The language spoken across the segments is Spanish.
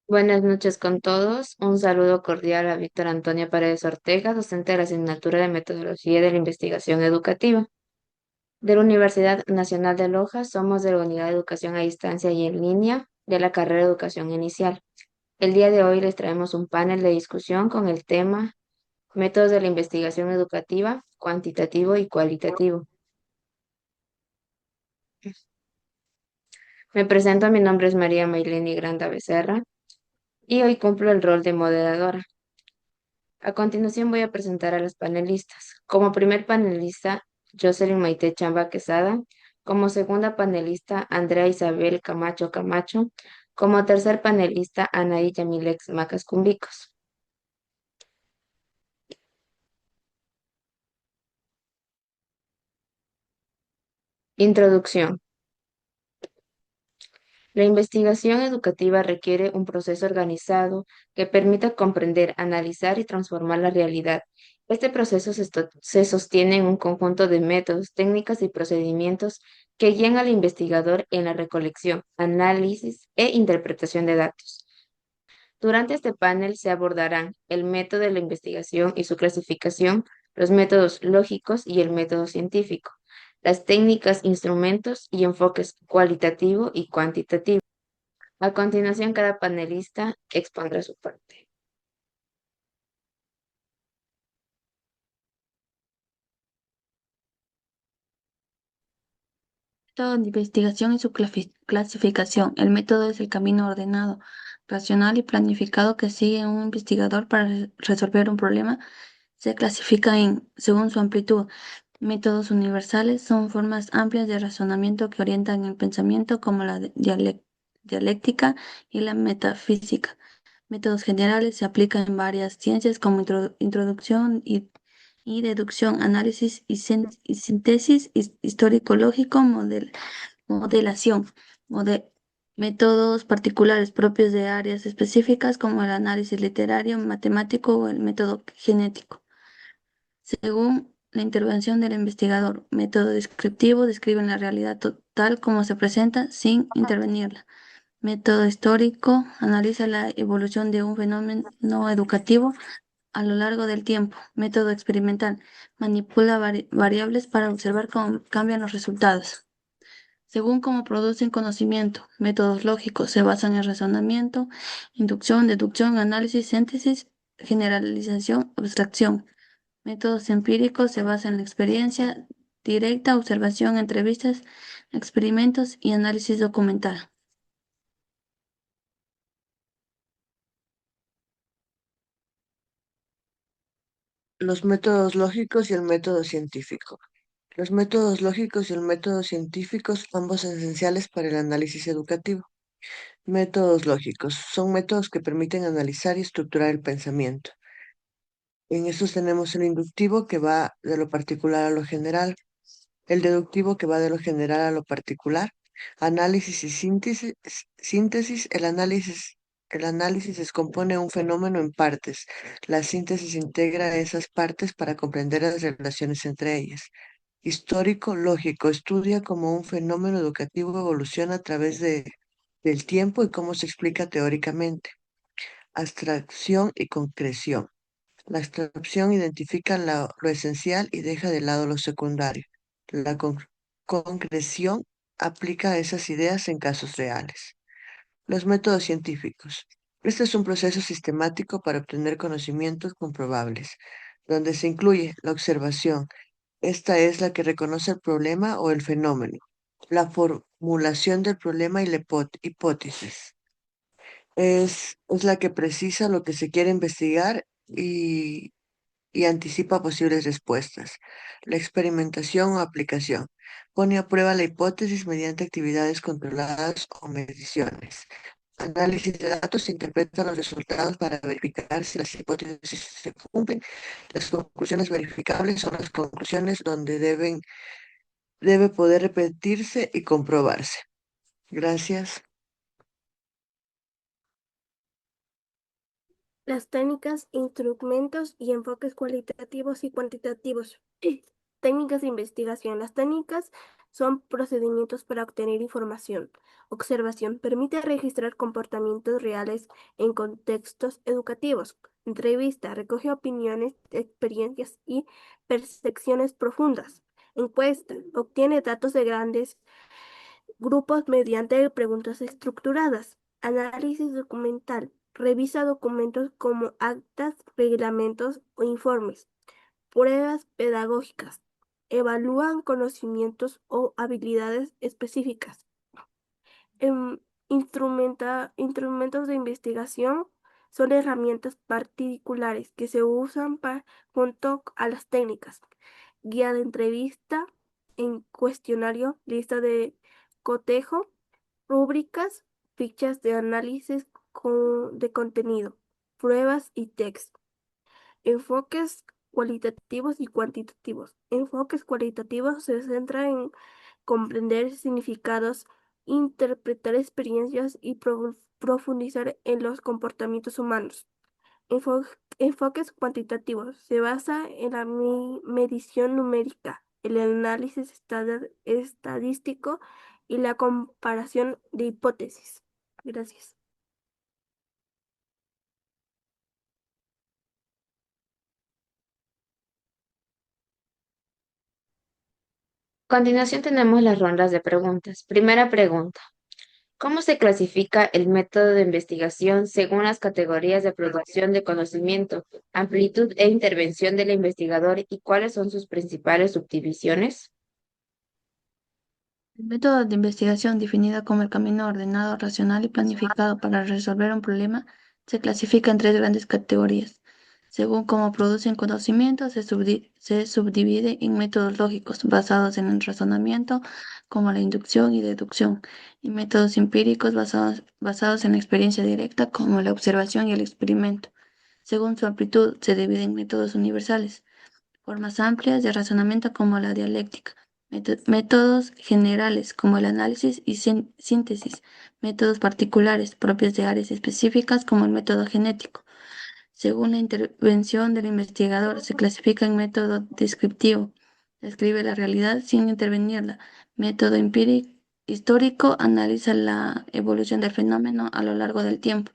Buenas noches con todos. Un saludo cordial a Víctor Antonio Paredes Ortega, docente de la asignatura de Metodología de la Investigación Educativa de la Universidad Nacional de Loja. Somos de la Unidad de Educación a Distancia y en Línea de la carrera de Educación Inicial. El día de hoy les traemos un panel de discusión con el tema Métodos de la Investigación Educativa, cuantitativo y cualitativo. Me presento, mi nombre es María Mayleni Granda Becerra y hoy cumplo el rol de moderadora. A continuación voy a presentar a los panelistas. Como primer panelista, Jocelyn Maite Chamba Quesada. Como segunda panelista, Andrea Isabel Camacho Camacho. Como tercer panelista, Anaí Yamilex Macas Cumbicos. Introducción. La investigación educativa requiere un proceso organizado que permita comprender, analizar y transformar la realidad. Este proceso se sostiene en un conjunto de métodos, técnicas y procedimientos que guían al investigador en la recolección, análisis e interpretación de datos. Durante este panel se abordarán el método de la investigación y su clasificación, los métodos lógicos y el método científico, las técnicas, instrumentos y enfoques cualitativo y cuantitativo. A continuación, cada panelista expondrá su parte. Método de investigación y su clasificación. El método es el camino ordenado, racional y planificado que sigue un investigador para resolver un problema. Se clasifica según su amplitud. Métodos universales son formas amplias de razonamiento que orientan el pensamiento, como la dialéctica y la metafísica. Métodos generales se aplican en varias ciencias como introducción y deducción, análisis y síntesis histórico-lógico, modelación, mode- métodos particulares propios de áreas específicas como el análisis literario, matemático o el método genético. Según la intervención del investigador, método descriptivo describe la realidad tal como se presenta sin intervenirla. Método histórico analiza la evolución de un fenómeno educativo a lo largo del tiempo. Método experimental manipula variables para observar cómo cambian los resultados. Según cómo producen conocimiento, métodos lógicos se basan en razonamiento, inducción, deducción, análisis, síntesis, generalización, abstracción. Métodos empíricos se basan en la experiencia directa, observación, entrevistas, experimentos y análisis documental. Los métodos lógicos y el método científico. Los métodos lógicos y el método científico, ambos esenciales para el análisis educativo. Métodos lógicos son métodos que permiten analizar y estructurar el pensamiento. En estos tenemos el inductivo que va de lo particular a lo general, el deductivo que va de lo general a lo particular, análisis y síntesis, el análisis descompone un fenómeno en partes, la síntesis integra esas partes para comprender las relaciones entre ellas. Histórico, lógico, estudia cómo un fenómeno educativo evoluciona a través del tiempo y cómo se explica teóricamente. Abstracción y concreción. La abstracción identifica lo esencial y deja de lado lo secundario. La concreción aplica esas ideas en casos reales. Los métodos científicos. Este es un proceso sistemático para obtener conocimientos comprobables, donde se incluye la observación. Esta es la que reconoce el problema o el fenómeno, la formulación del problema y la hipótesis. Es la que precisa lo que se quiere investigar y anticipa posibles respuestas. La experimentación o aplicación pone a prueba la hipótesis mediante actividades controladas o mediciones. Análisis de datos interpreta los resultados para verificar si las hipótesis se cumplen. Las conclusiones verificables son las conclusiones donde debe poder repetirse y comprobarse. Gracias. Las técnicas, instrumentos y enfoques cualitativos y cuantitativos. técnicas de investigación. Las técnicas son procedimientos para obtener información. Observación permite registrar comportamientos reales en contextos educativos. Entrevista recoge opiniones, experiencias y percepciones profundas. Encuesta obtiene datos de grandes grupos mediante preguntas estructuradas. Análisis documental revisa documentos como actas, reglamentos o informes. Pruebas pedagógicas evalúan conocimientos o habilidades específicas. Instrumentos de investigación son herramientas particulares que se usan junto a las técnicas. Guía de entrevista, en cuestionario, lista de cotejo, rúbricas, fichas de análisis de contenido, pruebas y texto. Enfoques cualitativos y cuantitativos. Enfoques cualitativos se centran en comprender significados, interpretar experiencias y profundizar en los comportamientos humanos. Enfoques cuantitativos se basa en la medición numérica, el análisis estadístico y la comparación de hipótesis. Gracias. A continuación tenemos las rondas de preguntas. Primera pregunta. ¿Cómo se clasifica el método de investigación según las categorías de producción de conocimiento, amplitud e intervención del investigador y cuáles son sus principales subdivisiones? El método de investigación, definido como el camino ordenado, racional y planificado para resolver un problema, se clasifica en tres grandes categorías. Según cómo producen conocimiento, se subdivide en métodos lógicos basados en el razonamiento, como la inducción y deducción, y métodos empíricos basados en la experiencia directa, como la observación y el experimento. Según su amplitud, se divide en métodos universales, formas amplias de razonamiento como la dialéctica, métodos generales como el análisis y síntesis, métodos particulares propios de áreas específicas como el método genético. Según la intervención del investigador, se clasifica en método descriptivo, describe la realidad sin intervenirla. Método empírico, histórico, analiza la evolución del fenómeno a lo largo del tiempo.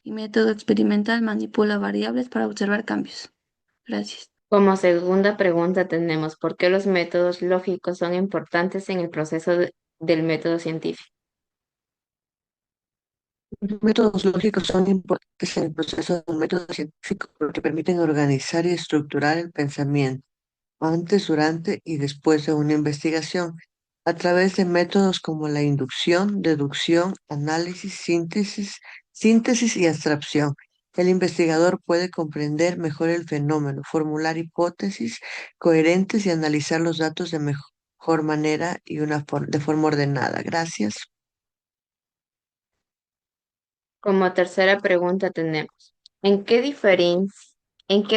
Y método experimental, manipula variables para observar cambios. Gracias. Como segunda pregunta tenemos ¿por qué los métodos lógicos son importantes en el proceso del método científico? Los métodos lógicos son importantes en el proceso del método científico porque permiten organizar y estructurar el pensamiento antes, durante y después de una investigación, a través de métodos como la inducción, deducción, análisis, síntesis y abstracción. El investigador puede comprender mejor el fenómeno, formular hipótesis coherentes y analizar los datos de mejor manera y de forma ordenada. Gracias. Como tercera pregunta tenemos, ¿en qué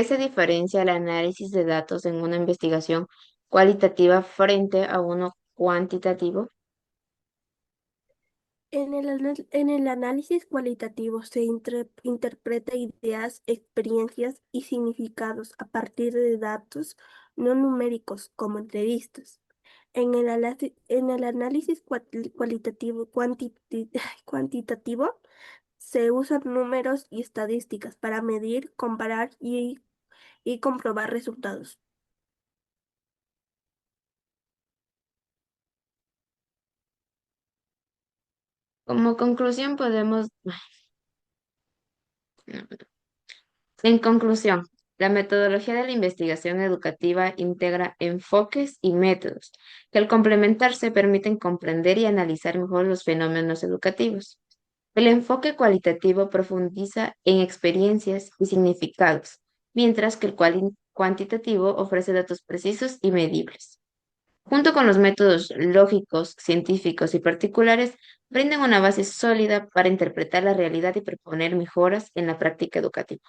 se diferencia el análisis de datos en una investigación cualitativa frente a uno cuantitativo? En el análisis cualitativo se interpreta ideas, experiencias y significados a partir de datos no numéricos como entrevistas. En el análisis cualitativo, cuantitativo se usan números y estadísticas para medir, comparar y comprobar resultados. Como conclusión podemos, no, en conclusión, la metodología de la investigación educativa integra enfoques y métodos que al complementarse permiten comprender y analizar mejor los fenómenos educativos. El enfoque cualitativo profundiza en experiencias y significados, mientras que el cuantitativo ofrece datos precisos y medibles. Junto con los métodos lógicos, científicos y particulares, brindan una base sólida para interpretar la realidad y proponer mejoras en la práctica educativa.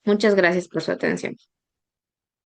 Muchas gracias por su atención.